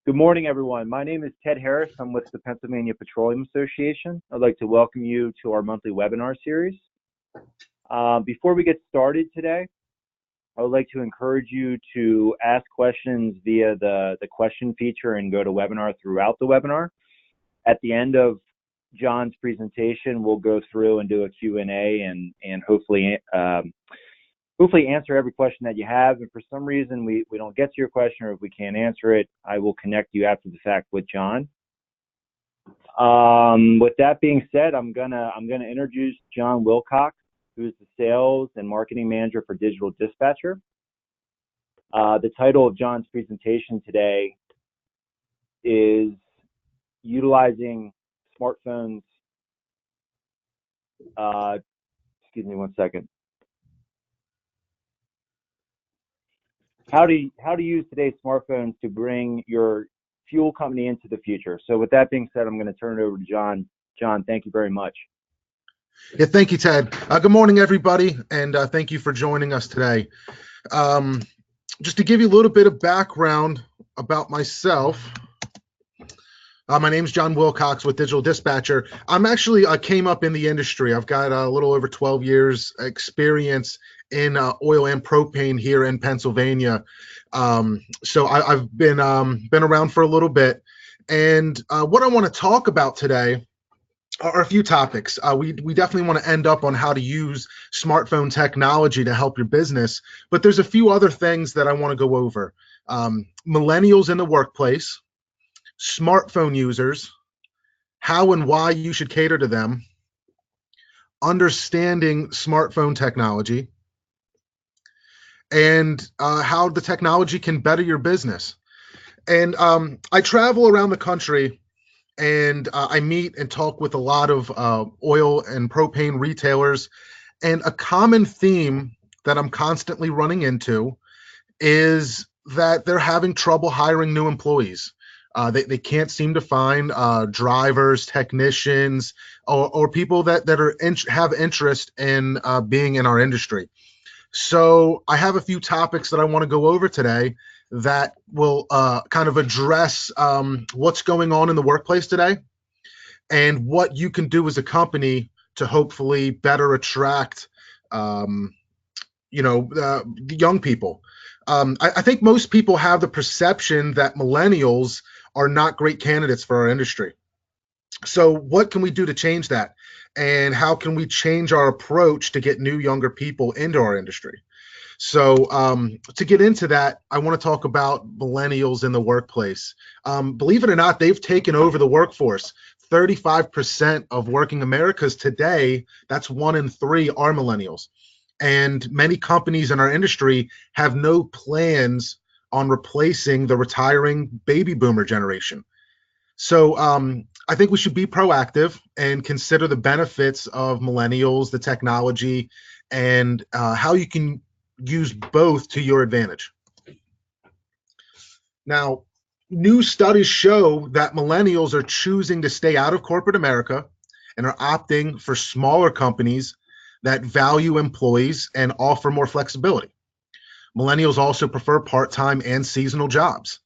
Good morning, everyone. My name is Ted Harris. I'm with the Pennsylvania Petroleum Association. I'd like to welcome you to our monthly webinar series. Before we get started today, I would like to encourage you to ask questions via the question feature and go to webinar throughout the webinar. At the end of John's presentation, we'll go through and do a Q&A and hopefully answer every question that you have. If for some reason we don't get to your question, or if we can't answer it, I will connect you after the fact with John. With that being said, I'm gonna introduce John Wilcox, who is the Sales and Marketing Manager for Digital Dispatcher. The title of John's presentation today is utilizing smartphones. Excuse me one second. How to use today's smartphones to bring your fuel company into the future. So with that being said, I'm going to turn it over to John. John, thank you very much. Yeah, thank you, Ted. Good morning, everybody, and thank you for joining us today. Just to give you a little bit of background about myself, my name is John Wilcox with Digital Dispatcher. I came up in the industry. I've got a little over 12 years experience in oil and propane here in Pennsylvania. So I've been around for a little bit. And what I want to talk about today are a few topics. We definitely want to end up on how to use smartphone technology to help your business. But there's a few other things that I want to go over. Millennials in the workplace, smartphone users, how and why you should cater to them, understanding smartphone technology, and how the technology can better your business. And I travel around the country, and I meet and talk with a lot of oil and propane retailers. And a common theme that I'm constantly running into is that they're having trouble hiring new employees. They can't seem to find drivers, technicians, or people that have interest in being in our industry. So I have a few topics that I want to go over today that will kind of address what's going on in the workplace today and what you can do as a company to hopefully better attract young people. I think most people have the perception that millennials are not great candidates for our industry. So what can we do to change that? And how can we change our approach to get new, younger people into our industry? So to get into that, I want to talk about millennials in the workplace. Believe it or not, they've taken over the workforce. 35% of working Americans today, that's 1 in 3, are millennials. And many companies in our industry have no plans on replacing the retiring baby boomer generation. So I think we should be proactive and consider the benefits of millennials, the technology, and how you can use both to your advantage. Now, new studies show that millennials are choosing to stay out of corporate America and are opting for smaller companies that value employees and offer more flexibility. Millennials also prefer part-time and seasonal jobs.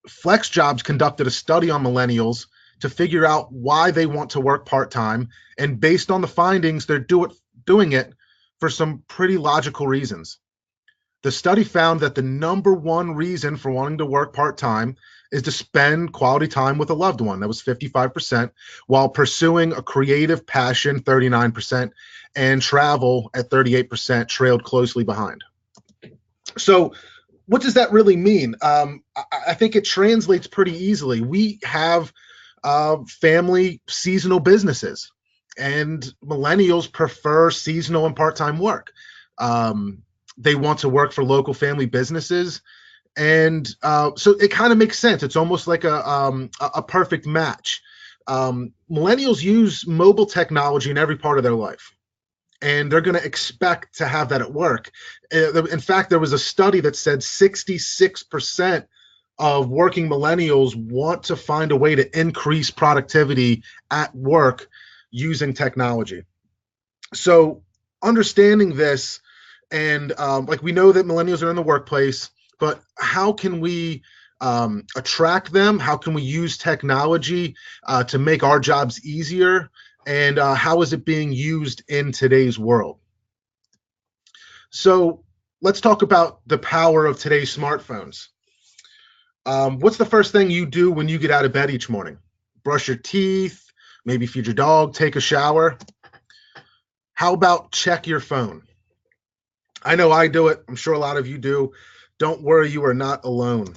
Flex Jobs conducted a study on millennials to figure out why they want to work part-time, and based on the findings, they're doing it for some pretty logical reasons. The study found that the number one reason for wanting to work part-time is to spend quality time with a loved one. That was 55%, while pursuing a creative passion, 39%, and travel at 38% trailed closely behind. So what does that really mean? I think it translates pretty easily. We have family seasonal businesses, and millennials prefer seasonal and part-time work. They want to work for local family businesses, and so it kind of makes sense. It's almost like a perfect match. Millennials use mobile technology in every part of their life, and they're going to expect to have that at work. In fact, there was a study that said 66% of working millennials want to find a way to increase productivity at work using technology. So understanding this, and like we know that millennials are in the workplace, but how can we attract them? How can we use technology to make our jobs easier? And how is it being used in today's world? So let's talk about the power of today's smartphones. What's the first thing you do when you get out of bed each morning? Brush your teeth, maybe feed your dog, take a shower. How about check your phone? I know I do it. I'm sure a lot of you do. Don't worry, you are not alone.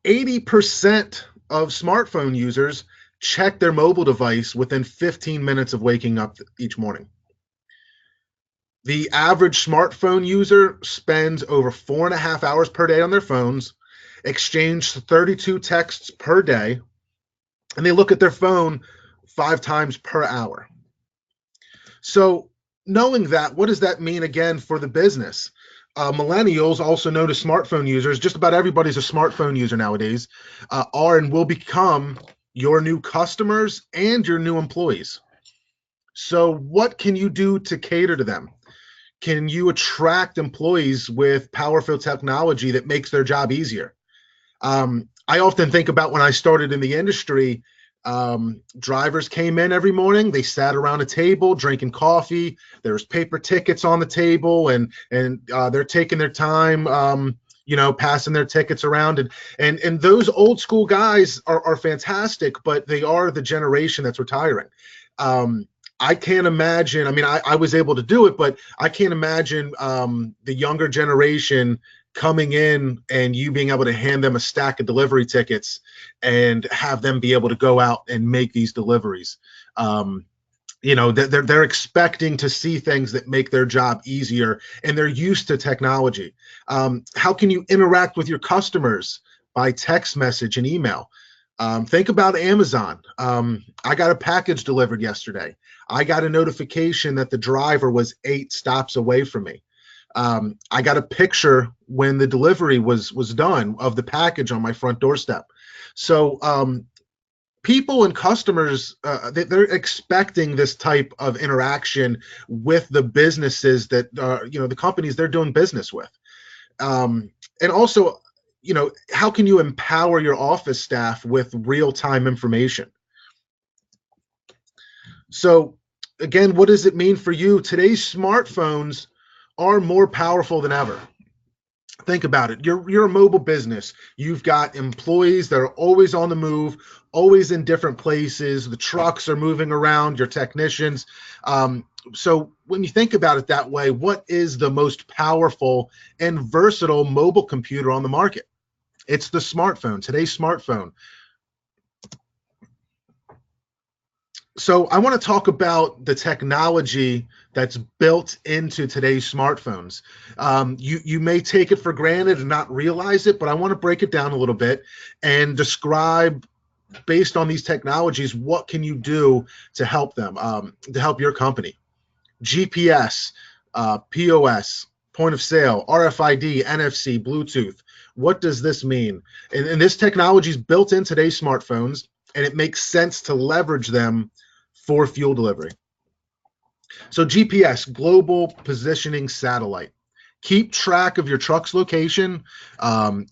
80% of smartphone users check their mobile device within 15 minutes of waking up each morning. The average smartphone user spends over 4.5 hours per day on their phones, exchange 32 texts per day, and they look at their phone 5 times per hour. So, knowing that, what does that mean again for the business? Millennials, also known as smartphone users, just about everybody's a smartphone user nowadays, are and will become your new customers and your new employees. So, what can you do to cater to them? Can you attract employees with powerful technology that makes their job easier? I often think about when I started in the industry, drivers came in every morning, they sat around a table drinking coffee, there's paper tickets on the table, and they're taking their time, passing their tickets around, and those old school guys are fantastic, but they are the generation that's retiring. I can't imagine. I mean, I was able to do it, but I can't imagine the younger generation coming in and you being able to hand them a stack of delivery tickets and have them be able to go out and make these deliveries. They're expecting to see things that make their job easier, and they're used to technology. How can you interact with your customers? By text message and email. Think about Amazon. I got a package delivered yesterday. I got a notification that the driver was 8 stops away from me. I got a picture when the delivery was done of the package on my front doorstep. So people and customers, they're expecting this type of interaction with the businesses that the companies they're doing business with. And also, how can you empower your office staff with real-time information? So again, what does it mean for you? Today's smartphones are more powerful than ever. Think about it. You're a mobile business. You've got employees that are always on the move, always in different places. The trucks are moving around, your technicians. So when you think about it that way, what is the most powerful and versatile mobile computer on the market? It's the smartphone, today's smartphone. So I want to talk about the technology that's built into today's smartphones. You may take it for granted and not realize it, but I want to break it down a little bit and describe, based on these technologies, what can you do to help them, to help your company. GPS, POS, point of sale, RFID, NFC, Bluetooth. What does this mean? And this technology is built in today's smartphones, and it makes sense to leverage them for fuel delivery. So GPS, global positioning satellite. Keep track of your truck's location,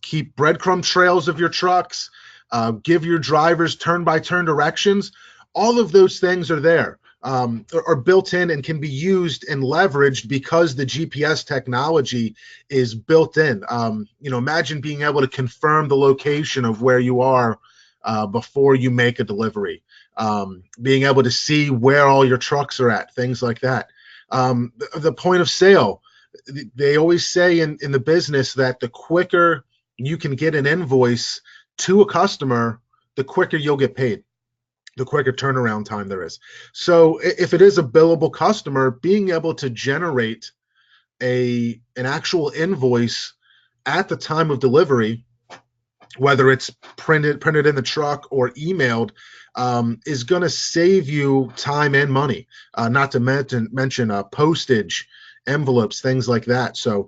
keep breadcrumb trails of your trucks, give your drivers turn-by-turn directions. All of those things are there, are built in and can be used and leveraged because the GPS technology is built in. Imagine being able to confirm the location of where you are before you make a delivery. Being able to see where all your trucks are at, things like that. The point of sale, they always say in the business that the quicker you can get an invoice to a customer, the quicker you'll get paid, the quicker turnaround time there is. So if it is a billable customer, being able to generate an actual invoice at the time of delivery, whether it's printed in the truck or emailed, is going to save you time and money, not to mention postage, envelopes, things like that. So,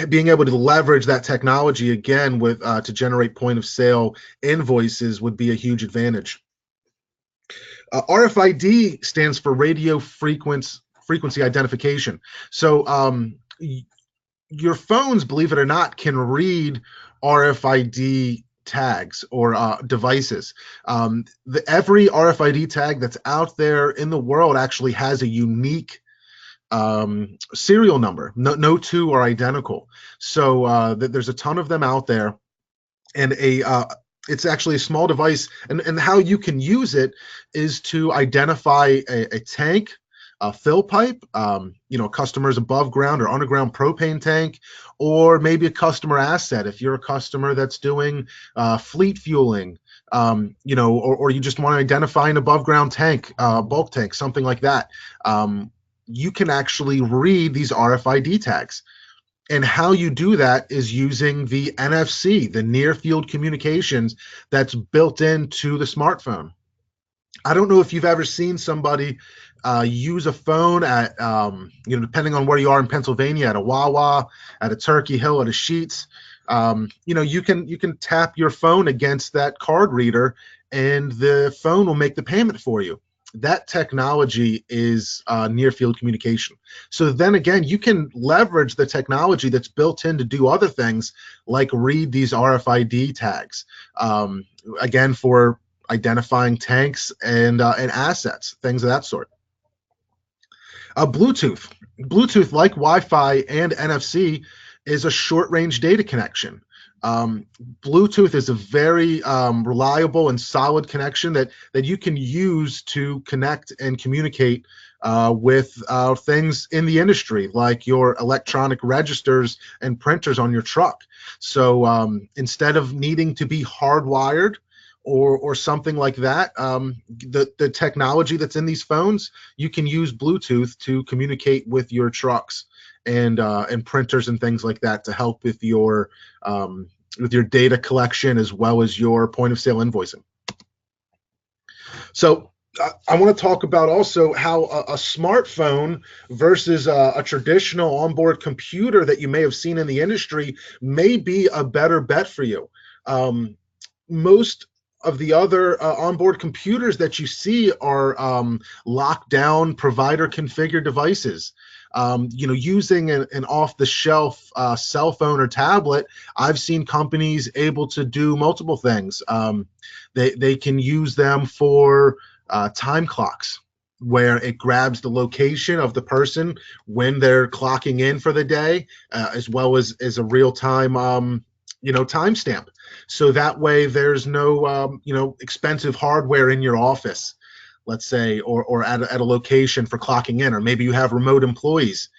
being able to leverage that technology again with to generate point of sale invoices would be a huge advantage. RFID stands for radio frequency identification. So your phones, believe it or not, can read RFID tags or devices. Every RFID tag that's out there in the world actually has a unique serial number. No two are identical. So there's a ton of them out there, and it's actually a small device. And how you can use it is to identify a tank, a fill pipe, a customer's above ground or underground propane tank, or maybe a customer asset. If you're a customer that's doing fleet fueling, or you just want to identify an above ground tank, bulk tank, something like that. You can actually read these RFID tags. And how you do that is using the NFC, the near field communications that's built into the smartphone. I don't know if you've ever seen somebody use a phone at, depending on where you are in Pennsylvania, at a Wawa, at a Turkey Hill, at a Sheetz. You can tap your phone against that card reader, and the phone will make the payment for you. That technology is near field communication. So then again, you can leverage the technology that's built in to do other things like read these RFID tags, again, for identifying tanks and assets, things of that sort. Bluetooth, like Wi-Fi and NFC, is a short-range data connection. Bluetooth is a very reliable and solid connection that you can use to connect and communicate with things in the industry, like your electronic registers and printers on your truck. So instead of needing to be hardwired or something like that, the technology that's in these phones, you can use Bluetooth to communicate with your trucks and printers and things like that to help with your data collection as well as your point of sale invoicing. So I want to talk about also how a smartphone versus a traditional onboard computer that you may have seen in the industry may be a better bet for you. Most of the other onboard computers that you see are locked down, provider configured devices. Using an off-the-shelf cell phone or tablet, I've seen companies able to do multiple things. They can use them for time clocks, where it grabs the location of the person when they're clocking in for the day, as well as a real-time timestamp. So that way there's no expensive hardware in your office, let's say, or at a location for clocking in, or maybe you have remote employees.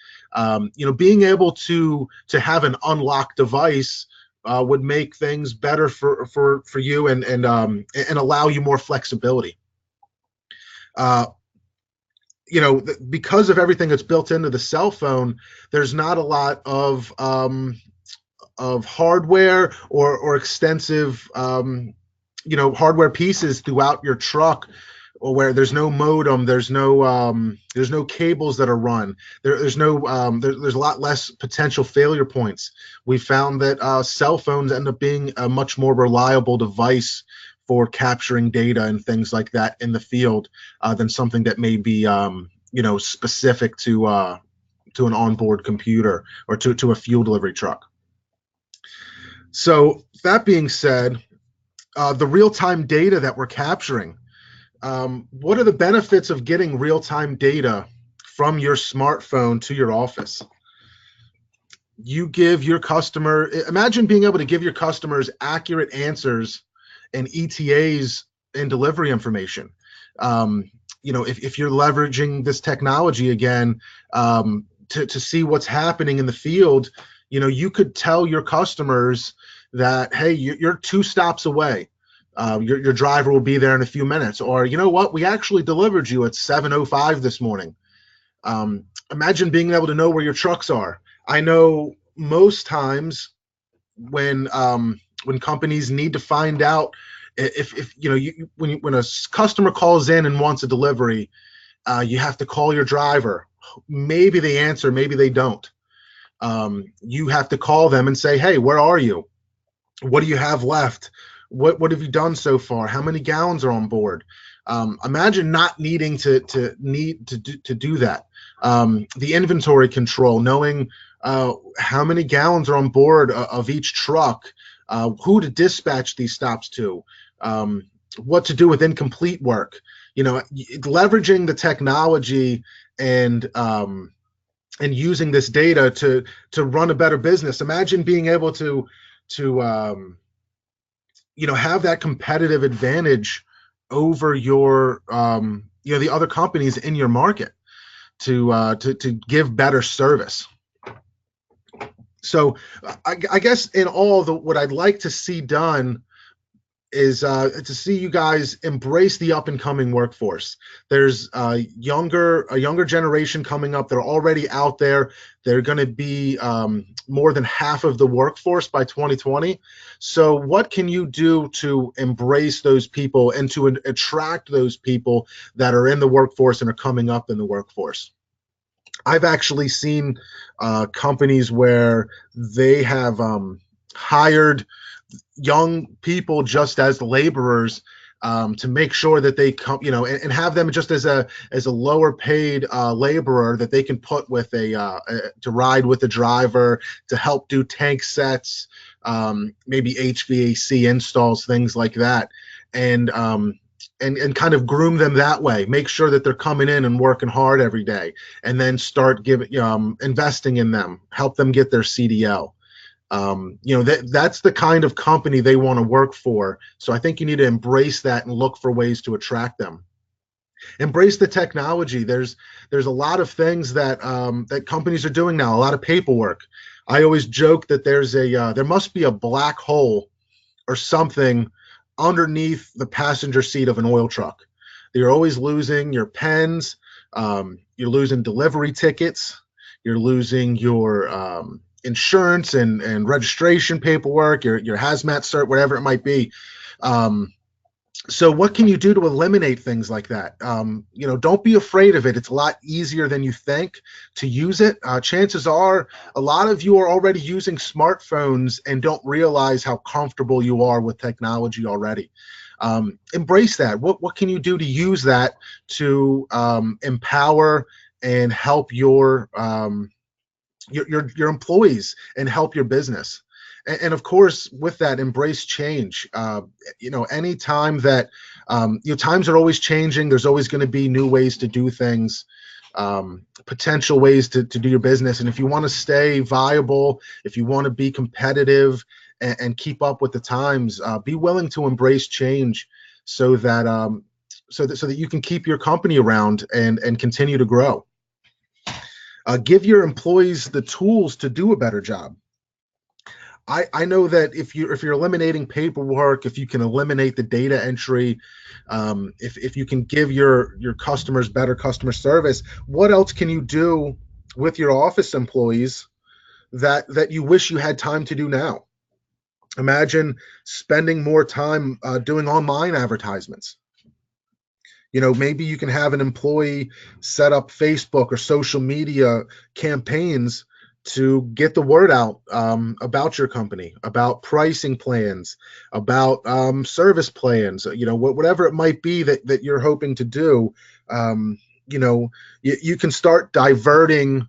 Being able to have an unlocked device would make things better for you and allow you more flexibility. Because of everything that's built into the cell phone, there's not a lot of hardware or extensive hardware pieces throughout your truck, or where there's no modem, there's no cables that are run, there's a lot less potential failure points. We found that cell phones end up being a much more reliable device for capturing data and things like that in the field than something that may be specific to an onboard computer or to a fuel delivery truck. So that being said, the real-time data that we're capturing, what are the benefits of getting real-time data from your smartphone to your office? You give your customer, imagine being able to give your customers accurate answers and ETAs and delivery information. If you're leveraging this technology again to see what's happening in the field, you could tell your customers that, hey, you're 2 stops away. Your driver will be there in a few minutes. Or, you know what, we actually delivered you at 7:05 this morning. Imagine being able to know where your trucks are. I know most times when companies need to find out when a customer calls in and wants a delivery, you have to call your driver. Maybe they answer, maybe they don't. You have to call them and say, hey, where are you? What do you have left? What have you done so far? How many gallons are on board? Imagine not needing to do that. The inventory control, knowing how many gallons are on board of each truck, who to dispatch these stops to, what to do with incomplete work. Leveraging the technology and using this data to run a better business. Imagine being able to have that competitive advantage over your the other companies in your market to give better service. So I guess in all, what I'd like to see done is to see you guys embrace the up and coming workforce. There's a younger generation coming up. They're already out there. They're going to be more than half of the workforce by 2020. So what can you do to embrace those people and to attract those people that are in the workforce and are coming up in the workforce? I've actually seen companies where they have hired young people just as laborers to make sure that they come, and have them just as a lower paid laborer that they can put with to ride with the driver, to help do tank sets, maybe HVAC installs, things like that, and kind of groom them that way. Make sure that they're coming in and working hard every day, and then start investing in them, help them get their CDL. That's the kind of company they want to work for. So I think you need to embrace that and look for ways to attract them. Embrace the technology. There's a lot of things that that companies are doing now. A lot of paperwork. I always joke that there must be a black hole or something underneath the passenger seat of an oil truck. You're always losing your pens. You're losing delivery tickets. You're losing your insurance and registration paperwork, your hazmat cert, whatever it might be. So what can you do to eliminate things like that? Don't be afraid of it. It's a lot easier than you think to use it. Chances are a lot of you are already using smartphones and don't realize how comfortable you are with technology already. Embrace that. What can you do to use that to empower and help your employees and help your business? And of course, with that, embrace change. Any time that times are always changing, there's always going to be new ways to do things, potential ways to do your business. And if you want to stay viable, if you want to be competitive and keep up with the times, be willing to embrace change so that so that you can keep your company around and continue to grow. Give your employees the tools to do a better job. I know that if you're eliminating paperwork, if you can eliminate the data entry, if you can give your customers better customer service, what else can you do with your office employees that you wish you had time to do now? Imagine spending more time doing online advertisements. Maybe you can have an employee set up Facebook or social media campaigns to get the word out about your company, about pricing plans, about service plans, whatever it might be that you're hoping to do. You can start diverting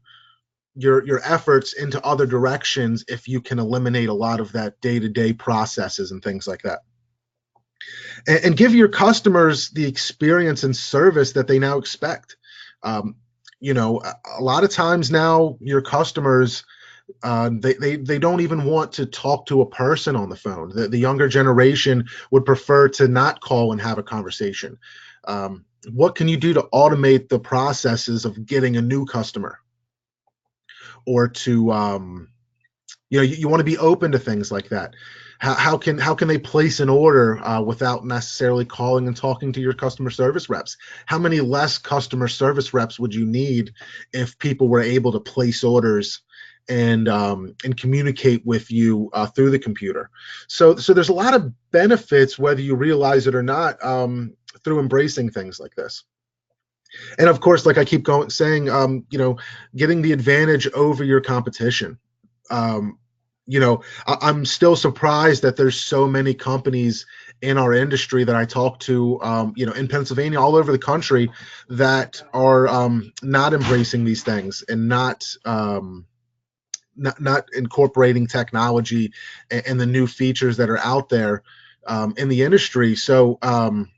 your efforts into other directions if you can eliminate a lot of that day-to-day processes and things like that. And give your customers the experience and service that they now expect. A lot of times now your customers, they don't even want to talk to a person on the phone. The younger generation would prefer to not call and have a conversation. What can you do to automate the processes of getting a new customer? Or to you want to be open to things like that. How can they place an order without necessarily calling and talking to your customer service reps? How many less customer service reps would you need if people were able to place orders and communicate with you through the computer? So there's a lot of benefits, whether you realize it or not, through embracing things like this. And of course, like I keep saying, getting the advantage over your competition. I'm still surprised that there's so many companies in our industry that I talk to, in Pennsylvania, all over the country, that are not embracing these things and not not incorporating technology and the new features that are out there in the industry. So I'm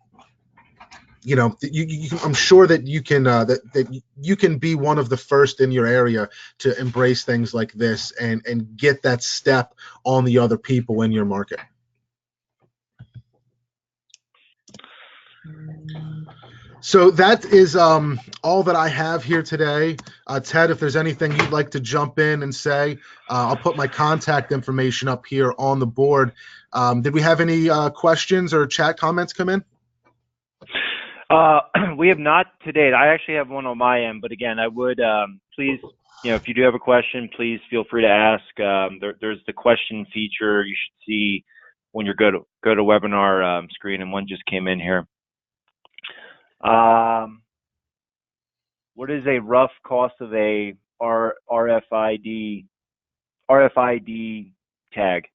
sure that you can that you can be one of the first in your area to embrace things like this and get that step on the other people in your market. So that is all that I have here today. Ted, if there's anything you'd like to jump in and say, I'll put my contact information up here on the board. Did we have any questions or chat comments come in? We have not to date. I actually have one on my end, but again, I would please, if you do have a question, please feel free to ask. There's the question feature you should see when you go to webinar screen, and one just came in here. What is a rough cost of a RFID tag?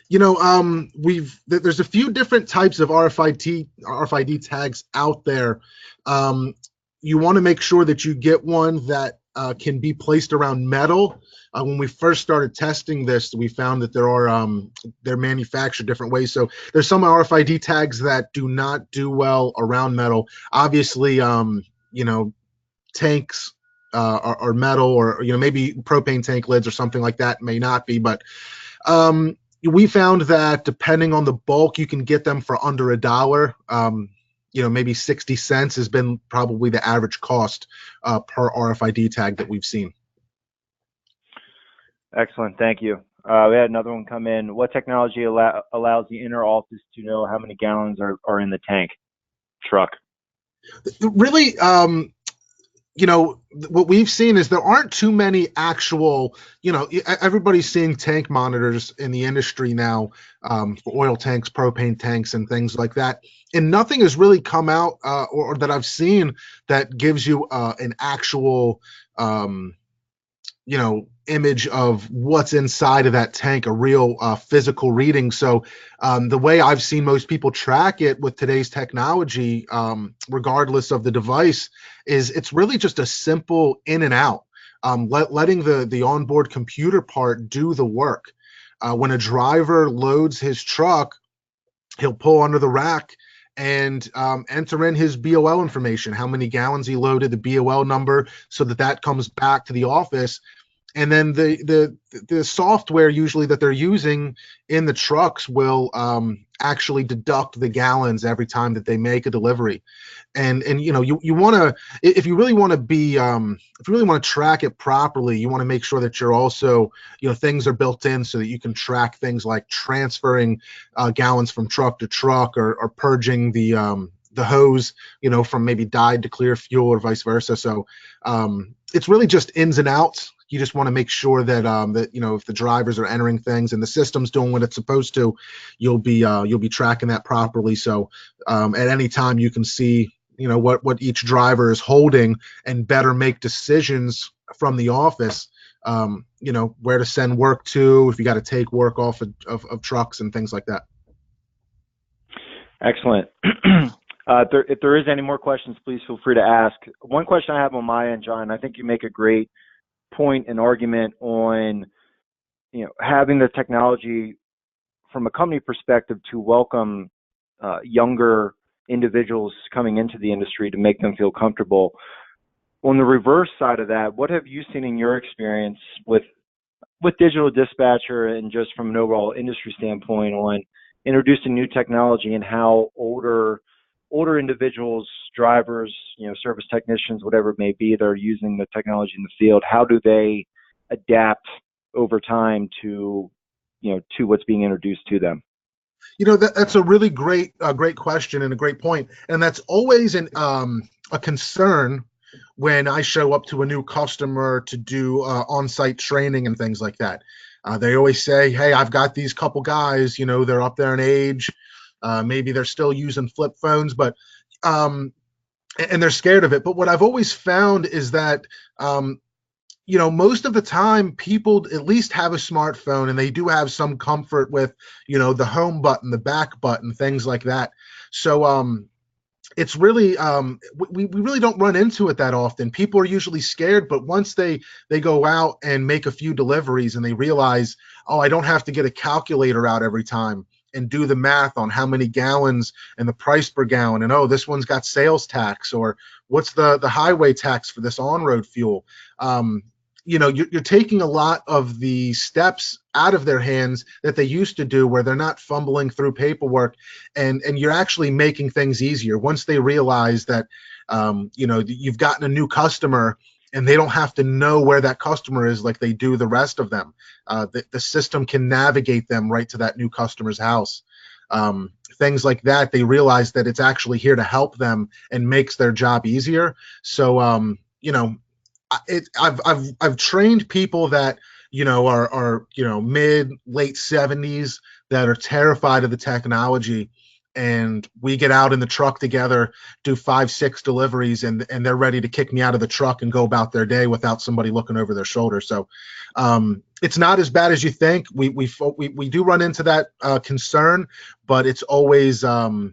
There's a few different types of RFID tags out there. You want to make sure that you get one that can be placed around metal. When we first started testing this, we found that they're manufactured different ways. So there's some RFID tags that do not do well around metal. Obviously, tanks are metal, or maybe propane tank lids or something like that may not be, but we found that depending on the bulk, you can get them for under $1. Maybe 60 cents has been probably the average cost per RFID tag that we've seen. Excellent, thank you. We had another one come in. What technology allows the inner office to know how many gallons are in the tank truck? Really, what we've seen is there aren't too many actual, everybody's seeing tank monitors in the industry now for oil tanks, propane tanks, and things like that. And nothing has really come out or that I've seen that gives you an actual, image of what's inside of that tank, a real physical reading. So the way I've seen most people track it with today's technology, regardless of the device, is it's really just a simple in and out, letting the onboard computer part do the work. When a driver loads his truck, he'll pull under the rack and enter in his BOL information, how many gallons he loaded, the BOL number, so that comes back to the office. And then the software usually that they're using in the trucks will actually deduct the gallons every time that they make a delivery. And you want to, if you really want to be if you really want to track it properly, you want to make sure that you're also, things are built in so that you can track things like transferring gallons from truck to truck, or purging the hose, from maybe dyed to clear fuel, or vice versa. So it's really just ins and outs. You just want to make sure that if the drivers are entering things and the system's doing what it's supposed to, you'll be tracking that properly. So at any time you can see what each driver is holding, and better make decisions from the office. Where to send work to, if you got to take work off of trucks and things like that. Excellent. If there is any more questions, please feel free to ask. One question I have on my end, John, I think you make a great point and argument on having the technology from a company perspective to welcome younger individuals coming into the industry, to make them feel comfortable. On the reverse side of that, what have you seen in your experience with digital dispatcher, and just from an overall industry standpoint, on introducing new technology, and how older individuals, drivers, service technicians, whatever it may be, that are using the technology in the field, how do they adapt over time to what's being introduced to them? That's a really great question and a great point. And that's always a concern when I show up to a new customer to do on-site training and things like that. They always say, hey, I've got these couple guys, they're up there in age. Maybe they're still using flip phones, but and they're scared of it. But what I've always found is that most of the time people at least have a smartphone, and they do have some comfort with the home button, the back button, things like that. So it's really we really don't run into it that often. People are usually scared, but once they go out and make a few deliveries and they realize, oh, I don't have to get a calculator out every time and do the math on how many gallons and the price per gallon, and oh, this one's got sales tax, or what's the highway tax for this on-road fuel. You're taking a lot of the steps out of their hands that they used to do, where they're not fumbling through paperwork, and you're actually making things easier once they realize that you've gotten a new customer and they don't have to know where that customer is like they do the rest of them. The system can navigate them right to that new customer's house. Things like that, they realize that it's actually here to help them and makes their job easier. So I've trained people that are mid late 70s that are terrified of the technology, and we get out in the truck together, do 5-6 deliveries, and they're ready to kick me out of the truck and go about their day without somebody looking over their shoulder. So it's not as bad as you think. We do run into that concern, but it's always a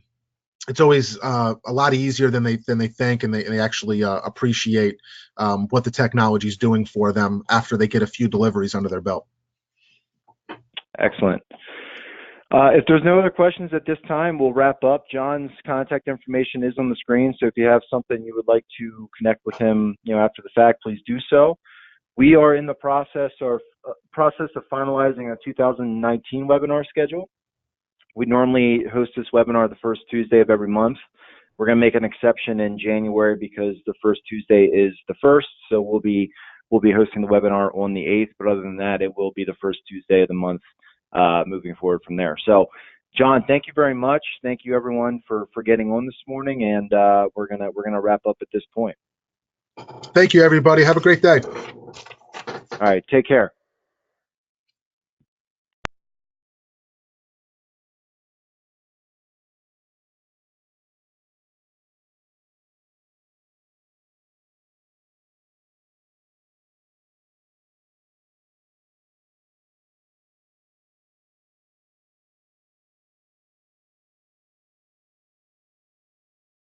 lot easier than they think, and they actually appreciate what the technology is doing for them after they get a few deliveries under their belt. Excellent. If there's no other questions at this time, we'll wrap up. John's contact information is on the screen, so if you have something you would like to connect with him, after the fact, please do so. We are in the process of finalizing a 2019 webinar schedule. We normally host this webinar the first Tuesday of every month. We're going to make an exception in January because the first Tuesday is the 1st, so we'll be hosting the webinar on the 8th, but other than that, it will be the first Tuesday of the month moving forward from there. So, John, thank you very much. Thank you, everyone, for getting on this morning, and we're gonna wrap up at this point. Thank you, everybody. Have a great day. All right, take care.